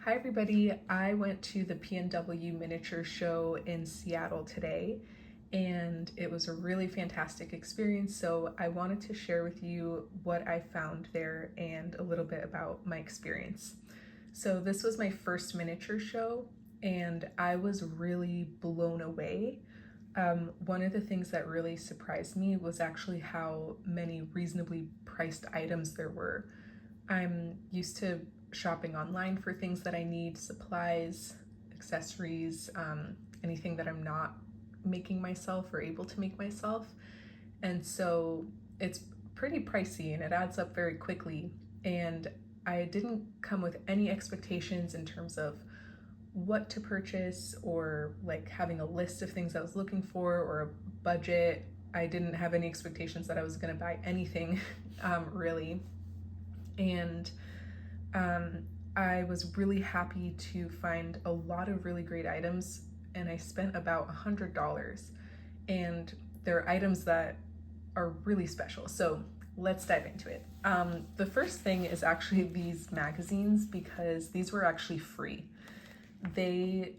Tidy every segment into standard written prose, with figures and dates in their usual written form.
Hi everybody, I went to the PNW Miniature show in Seattle today and it was a really fantastic experience, so I wanted to share with you what I found there and a little bit about my experience. So this was my first miniature show and I was really blown away. One of the things that really surprised me was actually how many reasonably priced items there were. I'm used to shopping online for things that I need, supplies, accessories, anything that I'm not making myself or able to make myself. And so it's pretty pricey and it adds up very quickly. And I didn't come with any expectations in terms of what to purchase or like having a list of things I was looking for or a budget. I didn't have any expectations that I was going to buy anything really. And I was really happy to find a lot of really great items, and I spent about $100, and they're items that are really special. So let's dive into it. The first thing is actually these magazines, because these were actually free. They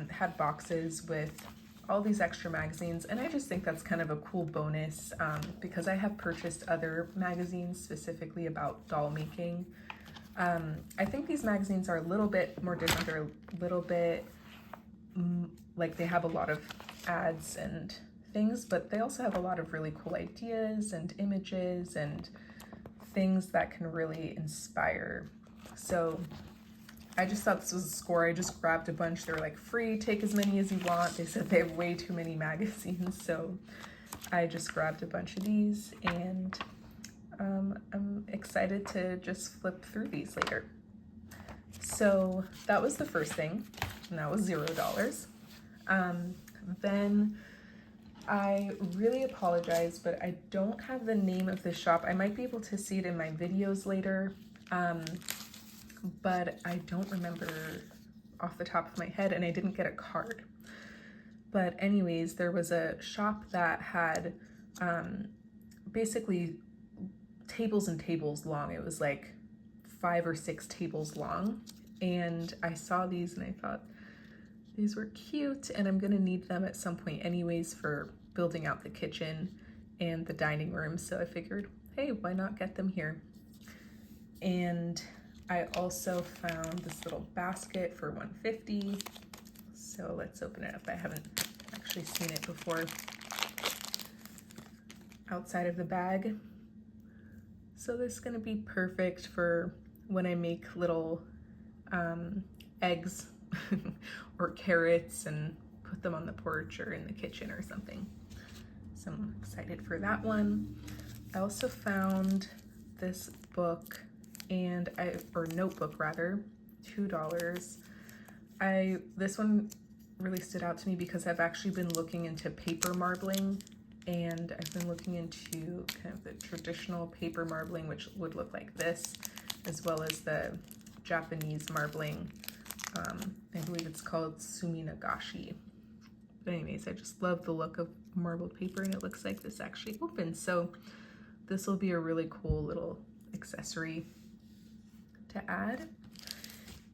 had boxes with all these extra magazines, and I just think that's kind of a cool bonus because I have purchased other magazines specifically about doll making. I think these magazines are a little bit more different. They're a little bit like they have a lot of ads and things, but they also have a lot of really cool ideas and images and things that can really inspire. So I just thought this was a score. I just grabbed a bunch. They were like free, take as many as you want. They said they have way too many magazines, so I just grabbed a bunch of these, and I'm excited to just flip through these later. So that was the first thing, and that was $0. Then I really apologize, but I don't have the name of the shop. I might be able to see it in my videos later, but I don't remember off the top of my head, and I didn't get a card. But anyways, there was a shop that had basically tables and tables long. It was like 5 or 6 tables long, and I saw these and I thought these were cute, and I'm gonna need them at some point anyways for building out the kitchen and the dining room, so I figured, hey, why not get them here? And I also found this little basket for $150, so let's open it up. I haven't actually seen it before outside of the bag. So this is gonna be perfect for when I make little eggs or carrots and put them on the porch or in the kitchen or something. So I'm excited for that one. I also found this book or notebook rather, $2. This one really stood out to me because I've actually been looking into paper marbling, and I've been looking into kind of the traditional paper marbling, which would look like this, as well as the Japanese marbling. I believe it's called suminagashi. But anyways, I just love the look of marbled paper, and it looks like this actually opens. So this will be a really cool little accessory to add.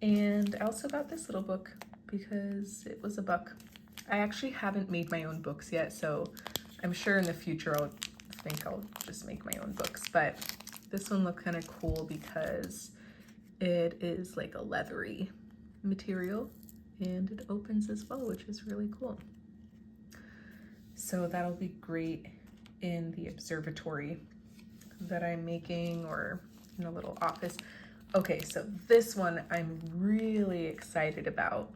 And I also got this little book because it was $1. I actually haven't made my own books yet, so I'm sure in the future I'll just make my own books, but this one looked kind of cool because it is like a leathery material and it opens as well, which is really cool. So that'll be great in the observatory that I'm making or in a little office. Okay, so this one I'm really excited about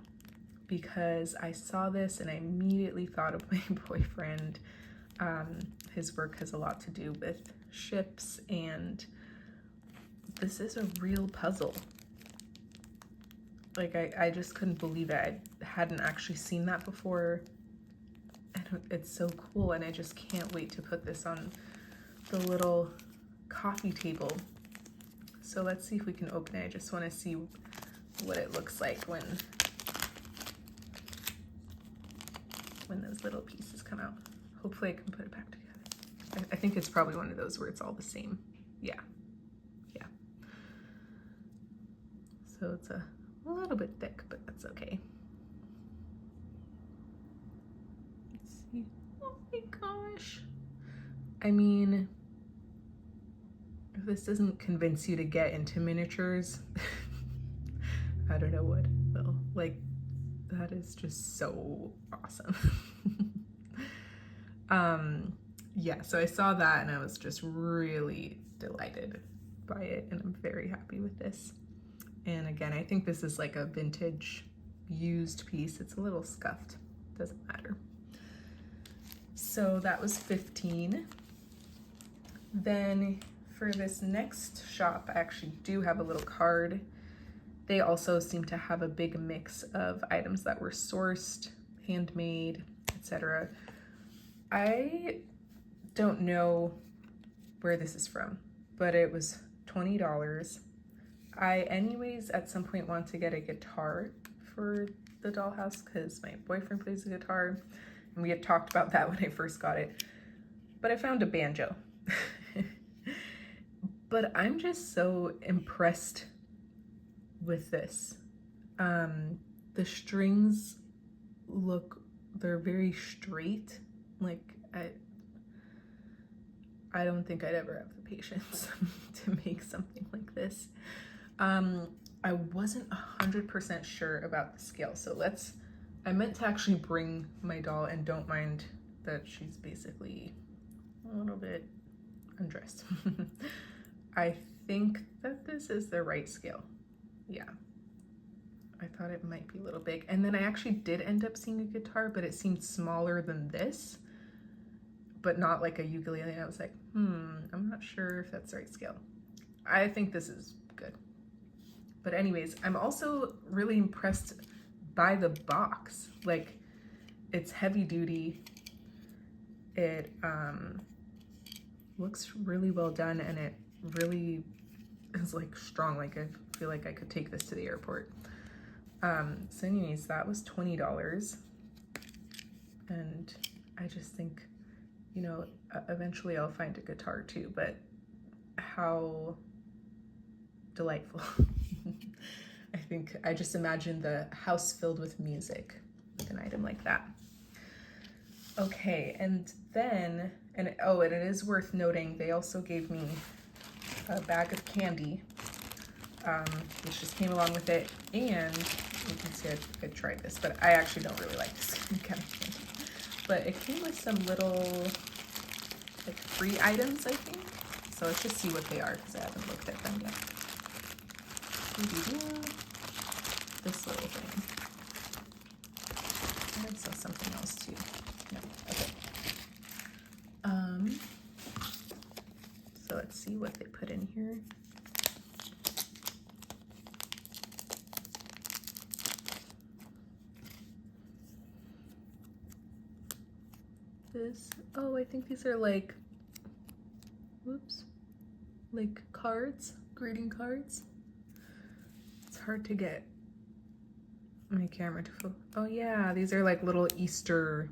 because I saw this and I immediately thought of my boyfriend. His work has a lot to do with ships, and this is a real puzzle. Like I just couldn't believe it. I hadn't actually seen that before, and it's so cool, and I just can't wait to put this on the little coffee table. So let's see if we can open it. I just want to see what it looks like when those little pieces come out. Hopefully I can put it back together. I think it's probably one of those where it's all the same. Yeah. So it's a A little bit thick, but that's okay. Let's see. Oh my gosh. I mean, if this doesn't convince you to get into miniatures, I don't know what will. Like, that is just so awesome. Yeah, so I saw that and I was just really delighted by it, and I'm very happy with this. And again, I think this is like a vintage used piece. It's a little scuffed, doesn't matter. So that was 15. Then for this next shop, I actually do have a little card. They also seem to have a big mix of items that were sourced, handmade, etc. I don't know where this is from, but it was $20. I anyways at some point want to get a guitar for the dollhouse because my boyfriend plays the guitar, and we had talked about that when I first got it. But I found a banjo. But I'm just so impressed with this. The strings they're very straight. Like I don't think I'd ever have the patience to make something like this. I wasn't 100% sure about the scale, so I meant to actually bring my doll, and don't mind that she's basically a little bit undressed. I think that this is the right scale. Yeah. I thought it might be a little big. And then I actually did end up seeing a guitar, but it seemed smaller than this, but not like a ukulele. And I was like, I'm not sure if that's the right scale. I think this is good. But anyways, I'm also really impressed by the box. Like, it's heavy duty. It looks really well done, and it really is like strong. Like, I feel like I could take this to the airport. So anyways, that was $20. And I just think, you know, eventually I'll find a guitar too, but how delightful. I think I just imagine the house filled with music with an item like that. Okay, and then, and it is worth noting, they also gave me a bag of candy, which just came along with it, and you can see I tried this, but I actually don't really like this kind of candy. But it came with some little, like, free items, I think. So let's just see what they are, because I haven't looked at them yet. This little thing. And it says something else too. No, okay. So let's see what they put in here. I think these are like, like cards, greeting cards. It's hard to get my camera to focus. Oh yeah, these are like little Easter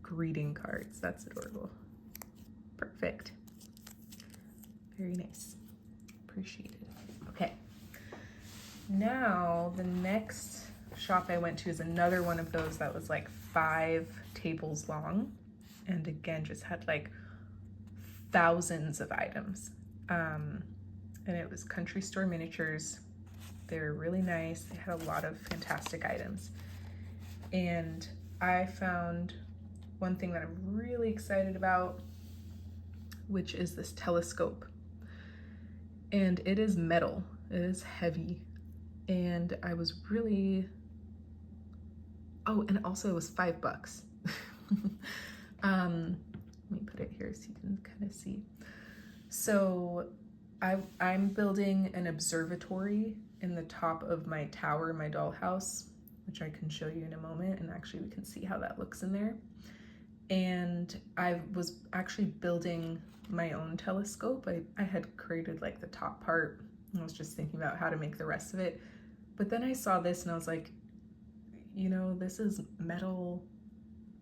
greeting cards. That's adorable. Perfect. Very nice. Appreciate it. Okay. Now the next shop I went to is another one of those that was like 5 tables long, and again just had like thousands of items. And it was Country Store Miniatures. They're really nice. They had a lot of fantastic items. And I found one thing that I'm really excited about, which is this telescope. And it is metal. It is heavy. And I was really, and also it was $5. Let me put it here so you can kind of see. So I'm building an observatory in the top of my tower, my dollhouse, which I can show you in a moment, and actually we can see how that looks in there. And I was actually building my own telescope. I had created like the top part, and I was just thinking about how to make the rest of it. But then I saw this and I was like, you know, this is metal,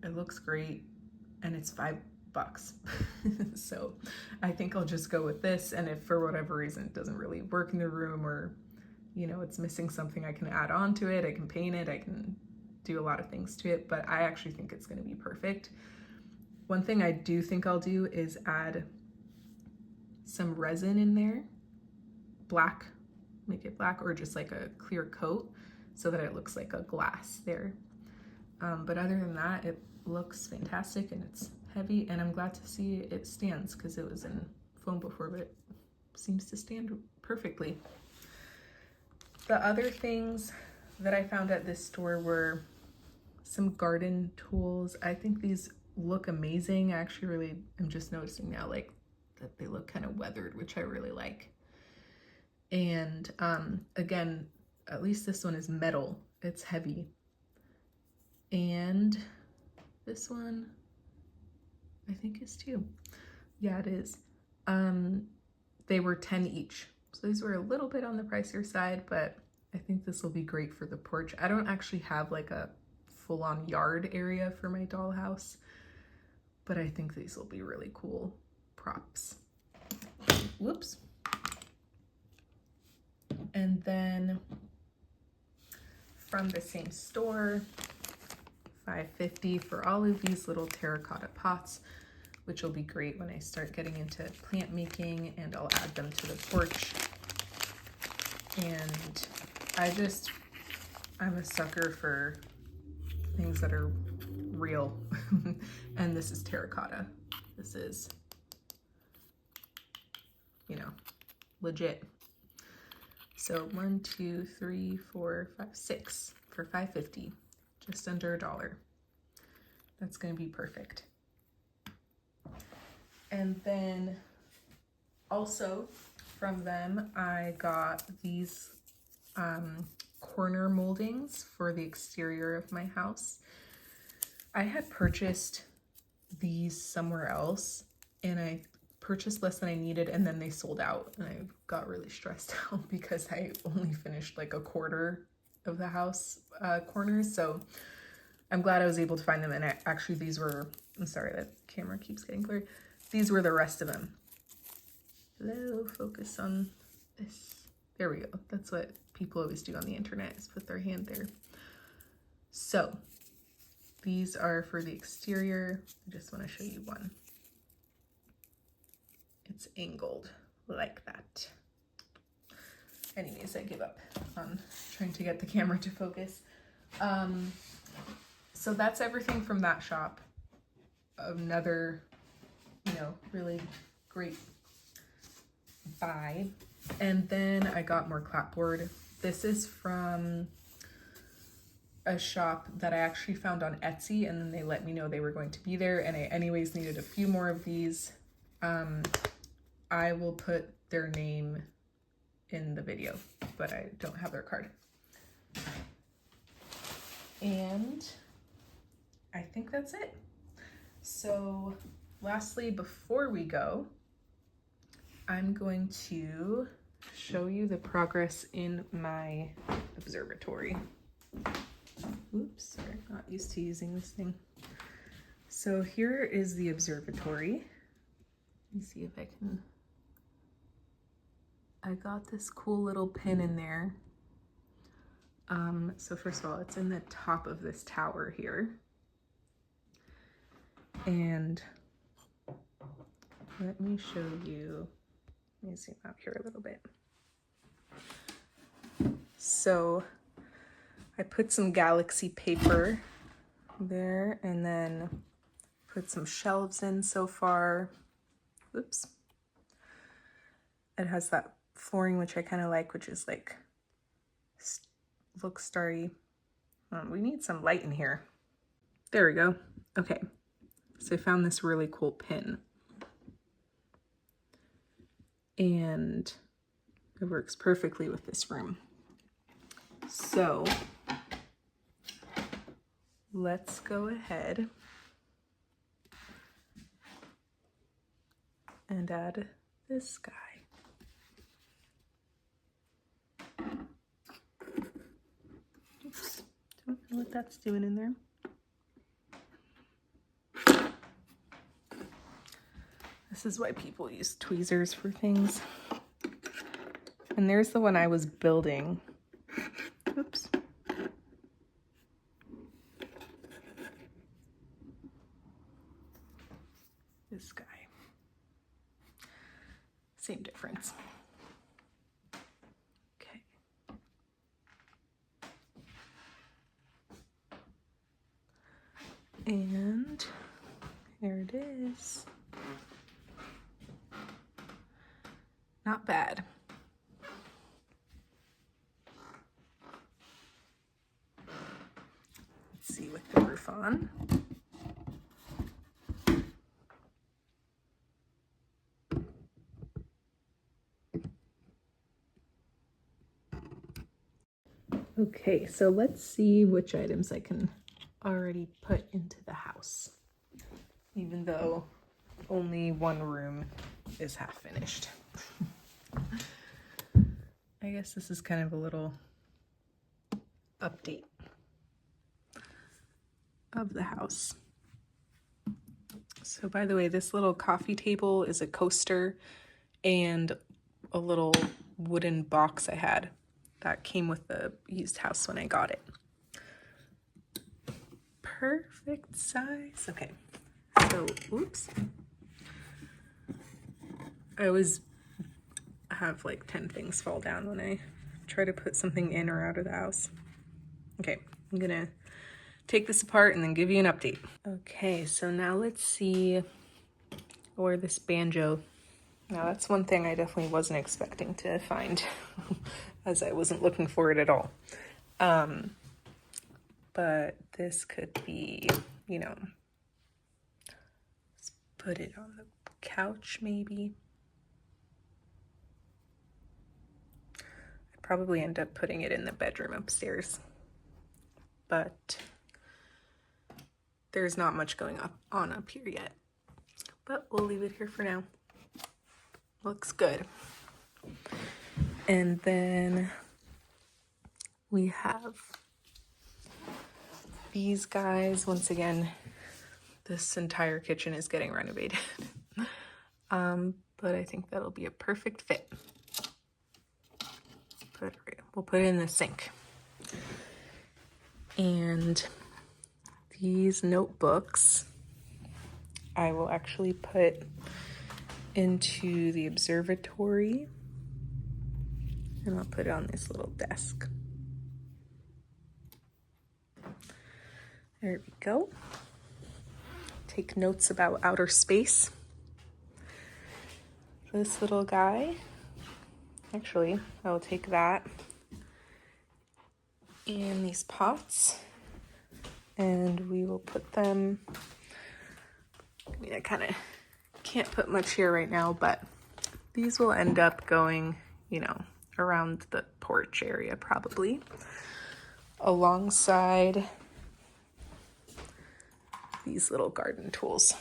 it looks great, and it's $5. So I think I'll just go with this, and if for whatever reason it doesn't really work in the room, or you know, it's missing something, I can add on to it, I can paint it, I can do a lot of things to it, but I actually think it's going to be perfect. One thing I do think I'll do is add some resin in there, black, make it black, or just like a clear coat so that it looks like a glass there. But other than that, it looks fantastic and it's heavy, and I'm glad to see it stands because it was in foam before, but it seems to stand perfectly. The other things that I found at this store were some garden tools. I think these look amazing. I actually really am just noticing now like that they look kind of weathered, which I really like. And again, at least this one is metal. It's heavy. And this one I think is too. Yeah, it is. They were 10 each. So these were a little bit on the pricier side, but I think this will be great for the porch. I don't actually have like a full-on yard area for my dollhouse, but I think these will be really cool props. Whoops. And then from the same store, $5.50 for all of these little terracotta pots, which will be great when I start getting into plant making, and I'll add them to the porch. And I'm a sucker for things that are real. And this is terracotta. This is, you know, legit. So 1, 2, 3, 4, 5, 6 for $5.50, just under $1. That's going to be perfect. And then also from them, I got these corner moldings for the exterior of my house. I had purchased these somewhere else, and I purchased less than I needed, and then they sold out, and I got really stressed out because I only finished like a quarter of the house corners. So I'm glad I was able to find them. And actually these were, I'm sorry, that camera keeps getting blurry. These were the rest of them. Hello, focus on this. There we go. That's what people always do on the internet, is put their hand there. So these are for the exterior. I just want to show you one. It's angled like that. Anyways, I give up on trying to get the camera to focus. So that's everything from that shop. Another, you know, really great buy. And then I got more clapboard. This is from a shop that I actually found on Etsy, and then they let me know they were going to be there, and I anyways needed a few more of these. I will put their name in the video, but I don't have their card. And I think that's it. So lastly, before we go, I'm going to show you the progress in my observatory. Oops, sorry, not used to using this thing. So here is the observatory. Let me see if I can. I got this cool little pin in there. So first of all, it's in the top of this tower here. And let me show you, let me zoom out here a little bit. So I put some galaxy paper there, and then put some shelves in so far. Oops. It has that flooring, which I kind of like, which is like, looks starry. We need some light in here. There we go. Okay. So I found this really cool pin. And it works perfectly with this room. So let's go ahead and add this guy. Oops, don't know what that's doing in there. This is why people use tweezers for things. And there's the one I was building. Oops. This guy. Same difference. Okay. And here it is. Not bad. Let's see with the roof on. Okay, so let's see which items I can already put into the house, even though only one room is half finished. I guess this is kind of a little update of the house. So by the way, this little coffee table is a coaster and a little wooden box I had that came with the used house when I got it. Perfect size. Okay, so oops. I always have like 10 things fall down when I try to put something in or out of the house. Okay, I'm gonna take this apart and then give you an update. Okay, so now let's see where this banjo. Now that's one thing I definitely wasn't expecting to find as I wasn't looking for it at all. But this could be, you know, let's put it on the couch maybe. I'd probably end up putting it in the bedroom upstairs, but there's not much going on up here yet. But we'll leave it here for now. Looks good. And then we have these guys. Once again, this entire kitchen is getting renovated. But I think that'll be a perfect fit. We'll put it in the sink. And these notebooks I will actually put into the observatory, and I'll put it on this little desk. There we go. Take notes about outer space. This little guy, actually, I will take that and these pots, and we will put them, I mean, I kind of can't put much here right now, but these will end up going, you know, around the porch area probably, alongside these little garden tools.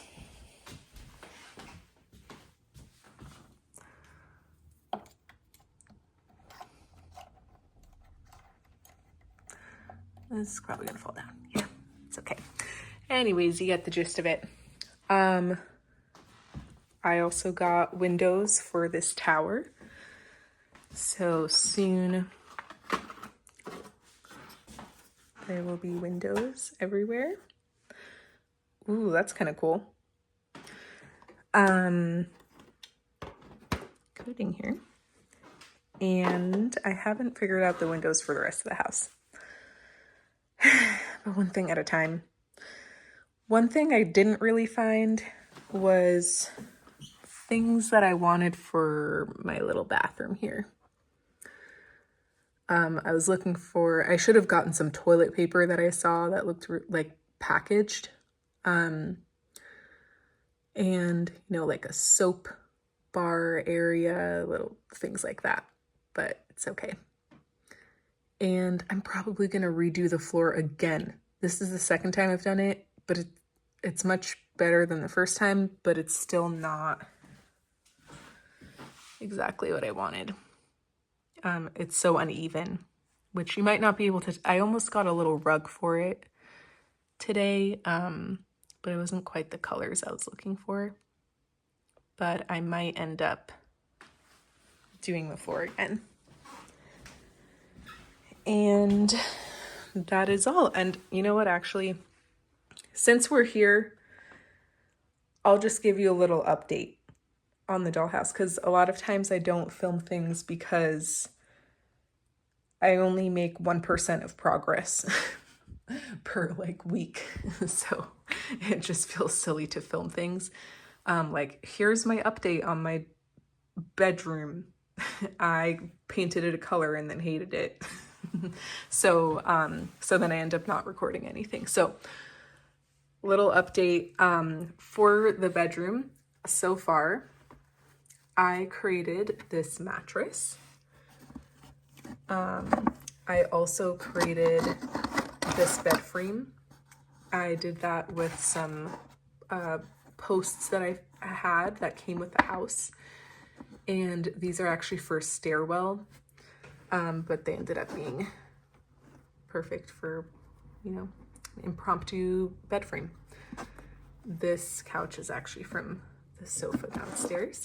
This is probably gonna fall down. Yeah, it's okay. Anyways, you get the gist of it. I also got windows for this tower. So soon there will be windows everywhere. Ooh, that's kind of cool. Coding here. And I haven't figured out the windows for the rest of the house. But one thing at a time. One thing I didn't really find was things that I wanted for my little bathroom here. I was looking for, I should have gotten some toilet paper that I saw that looked like packaged. And, you know, like a soap bar area, little things like that, but it's okay. And I'm probably going to redo the floor again. This is the second time I've done it, but it's much better than the first time, but it's still not exactly what I wanted. It's so uneven, which you might not be able to, I almost got a little rug for it today, but it wasn't quite the colors I was looking for. But I might end up doing the floor again. And that is all. And you know what, actually, since we're here, I'll just give you a little update on the dollhouse, because a lot of times I don't film things because I only make 1% of progress per like week. So it just feels silly to film things. Like, here's my update on my bedroom. I painted it a color and then hated it. So then I end up not recording anything. So little update for the bedroom. So far, I created this mattress. I also created this bed frame. I did that with some posts that I had that came with the house. And these are actually for a stairwell, but they ended up being perfect for, an impromptu bed frame. This couch is actually from the sofa downstairs.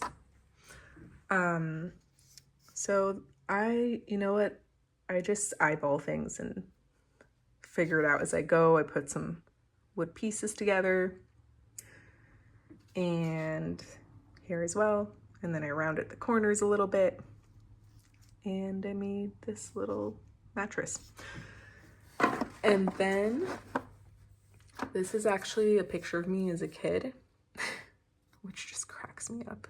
So I just eyeball things and figure it out as I go. I put some wood pieces together and here as well. And then I rounded the corners a little bit and I made this little mattress. And then this is actually a picture of me as a kid, which just cracks me up.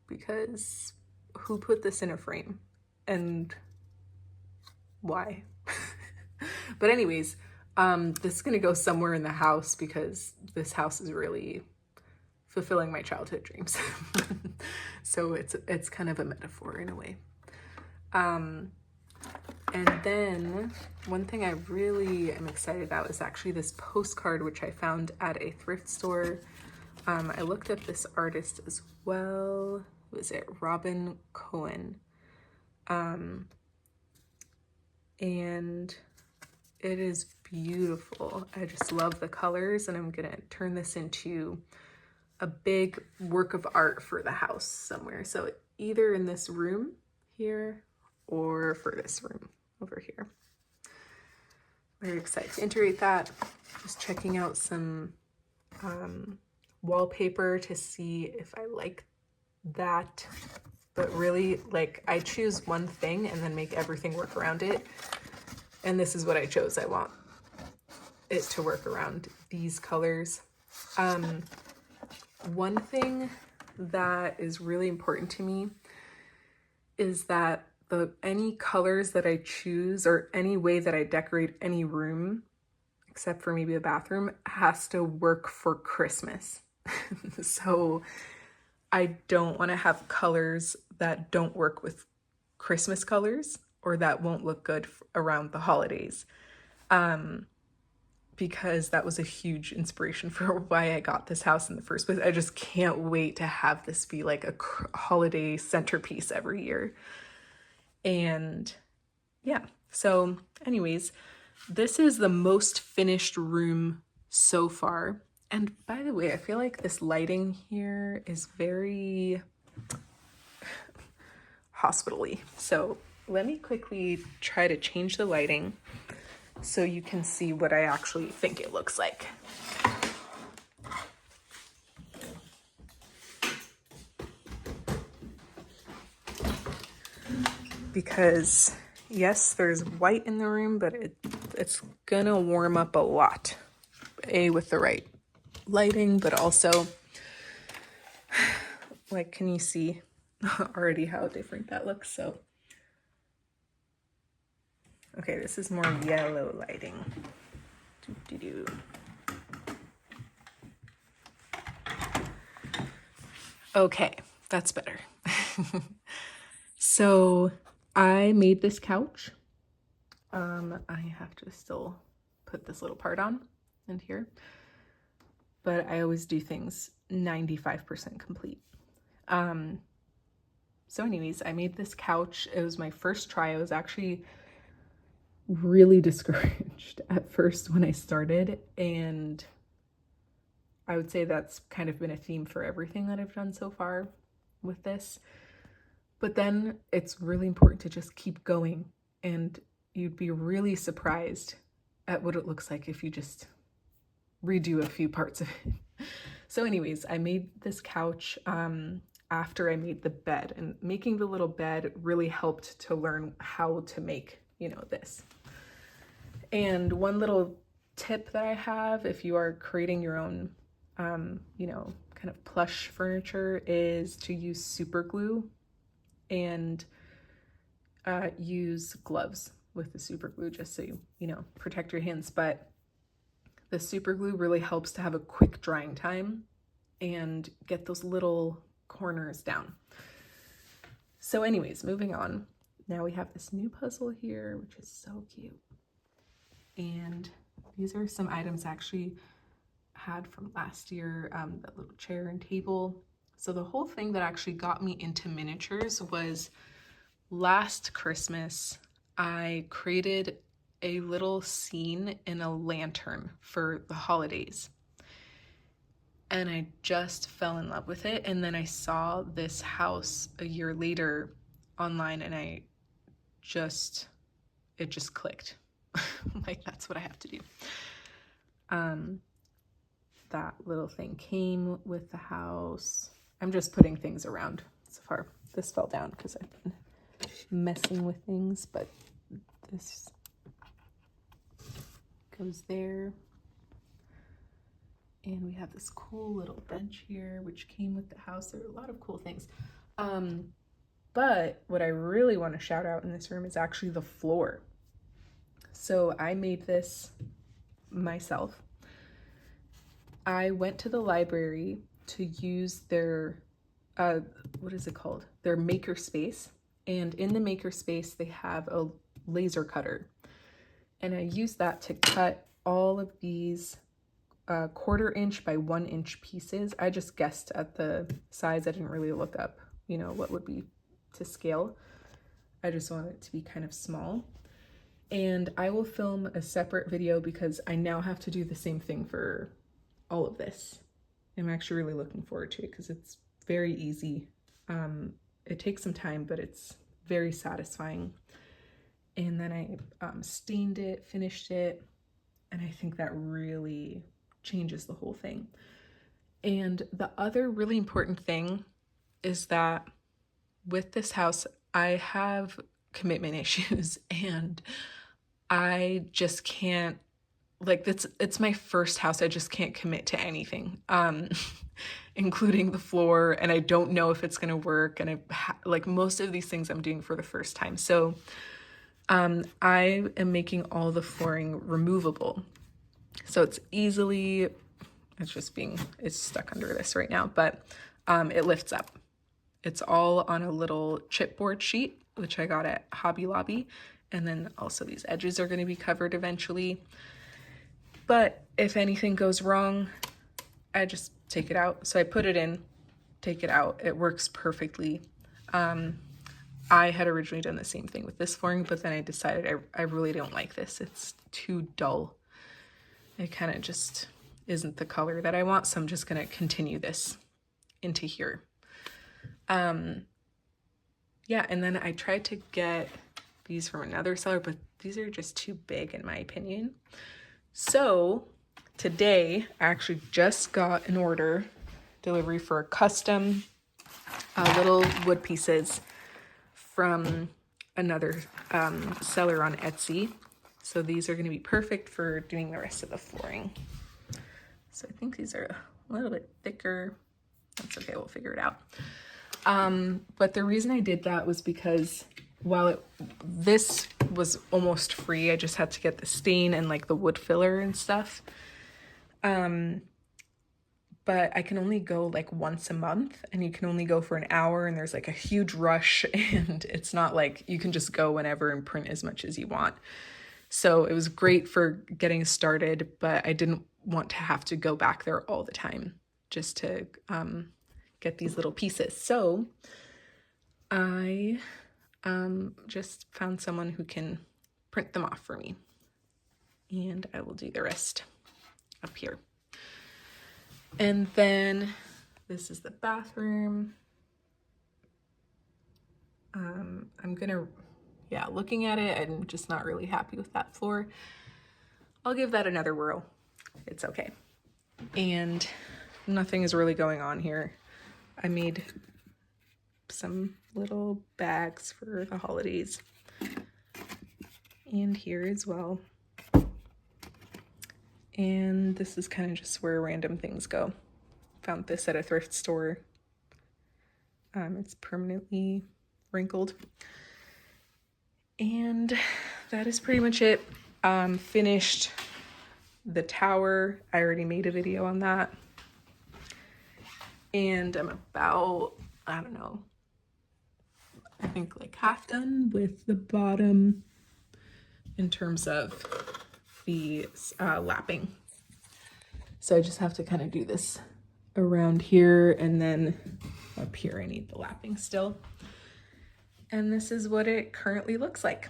Because who put this in a frame and why? But anyways, this is gonna go somewhere in the house because this house is really fulfilling my childhood dreams. So it's kind of a metaphor in a way. And then one thing I really am excited about is actually this postcard, which I found at a thrift store. I looked up this artist as well. Was it Robin Cohen? And it is beautiful. I just love the colors, and I'm gonna turn this into a big work of art for the house somewhere. So either in this room here or for this room over here. Very excited to integrate that. Just checking out some wallpaper to see if I like that. But really, like, I choose one thing and then make everything work around it. And this is what I chose. I want it to work around these colors. One thing that is really important to me is that any colors that I choose or any way that I decorate any room, except for maybe a bathroom, has to work for Christmas. So I don't want to have colors that don't work with Christmas colors or that won't look good around the holidays. Because that was a huge inspiration for why I got this house in the first place. I just can't wait to have this be like a holiday centerpiece every year. And yeah, so anyways, this is the most finished room so far. And by the way, I feel like this lighting here is very hospital-y. So let me quickly try to change the lighting so you can see what I actually think it looks like. Because yes, there's white in the room, but it's gonna warm up a lot. With the right lighting, but also, like, can you see already how different that looks? So okay, this is more yellow lighting. Okay, that's better. So I made this couch. I have to still put this little part on in here, but I always do things 95% complete. So anyways, I made this couch. It was my first try. I was actually really discouraged at first when I started, and I would say that's kind of been a theme for everything that I've done so far with this. But then it's really important to just keep going and you'd be really surprised at what it looks like if you just redo a few parts of it. So anyways, I made this couch after I made the bed, and making the little bed really helped to learn how to make, you know, this. And one little tip that I have, if you are creating your own, you know, kind of plush furniture, is to use super glue and use gloves with the super glue, just so you know, protect your hands. But the super glue really helps to have a quick drying time and get those little corners down. So anyways, moving on. Now we have this new puzzle here, which is so cute. And these are some items I actually had from last year, that little chair and table. So the whole thing that actually got me into miniatures was last Christmas, I created a little scene in a lantern for the holidays. And I just fell in love with it. And then I saw this house a year later online, and it just clicked. Like, that's what I have to do. That little thing came with the house. I'm just putting things around so far. This fell down because I've been messing with things, but this goes there. And we have this cool little bench here, which came with the house. There are a lot of cool things. But what I really want to shout out in this room is actually the floor. So I made this myself. I went to the library to use their, what is it called? Their maker space. And in the maker space, they have a laser cutter. And I used that to cut all of these 1/4 inch by 1 inch pieces. I just guessed at the size. I didn't really look up, you know, what would be to scale. I just wanted it to be kind of small. And I will film a separate video because I now have to do the same thing for all of this. I'm actually really looking forward to it because it's very easy. It takes some time, but it's very satisfying. And then I stained it, finished it, and I think that really changes the whole thing. And the other really important thing is that with this house, I have commitment issues, and I just can't, like, it's my first house. I just can't commit to anything, including the floor, and I don't know if it's gonna work, and like most of these things I'm doing for the first time. So I am making all the flooring removable. So it's stuck under this right now, but it lifts up. It's all on a little chipboard sheet, which I got at Hobby Lobby. And then also these edges are going to be covered eventually. But if anything goes wrong, I just take it out. So I put it in, take it out. It works perfectly. I had originally done the same thing with this flooring, but then I decided I really don't like this. It's too dull. It kind of just isn't the color that I want, so I'm just going to continue this into here. Yeah, and then I tried to get these from another seller, but these are just too big in my opinion. So today I actually just got an order delivery for a custom little wood pieces from another seller on Etsy. So these are going to be perfect for doing the rest of the flooring. So I think these are a little bit thicker. That's okay, we'll figure it out. But the reason I did that was because while this was almost free, I just had to get the stain and like the wood filler and stuff. But I can only go like once a month, and you can only go for an hour, and there's like a huge rush, and it's not like you can just go whenever and print as much as you want. So it was great for getting started, but I didn't want to have to go back there all the time just to get these little pieces. So I just found someone who can print them off for me, and I will do the rest up here. And then this is the bathroom. I'm gonna yeah, looking at it, I'm just not really happy with that floor. I'll give that another whirl. It's okay. And nothing is really going on here. I made some little bags for the holidays. And here as well. And this is kind of just where random things go. Found this at a thrift store. It's permanently wrinkled. And that is pretty much it. Finished the tower. I already made a video on that. And I'm about, I don't know, I think like half done with the bottom in terms of the lapping. So I just have to kind of do this around here, and then up here I need the lapping still. And this is what it currently looks like.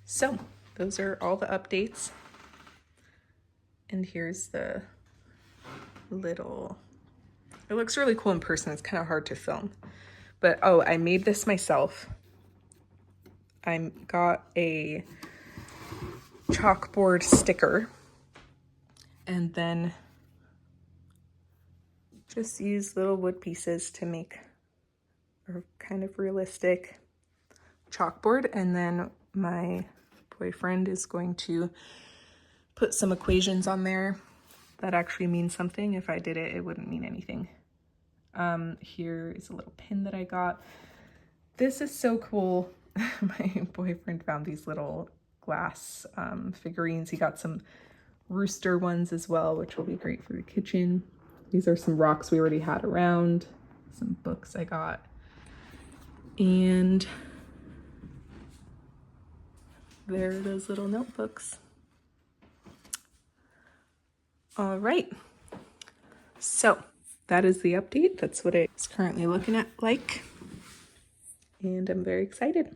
So those are all the updates. And here's the little, it looks really cool in person. It's kind of hard to film. But oh, I made this myself. I got a chalkboard sticker and then just use little wood pieces to make a kind of realistic chalkboard. And then my boyfriend is going to put some equations on there that actually mean something. If I did it, it wouldn't mean anything. Here is a little pin that I got. This is so cool. My boyfriend found these little glass figurines. He got some rooster ones as well, which will be great for the kitchen. These are some rocks we already had around, some books I got. And there are those little notebooks. All right, so that is the update. That's what it's currently looking at like, and I'm very excited.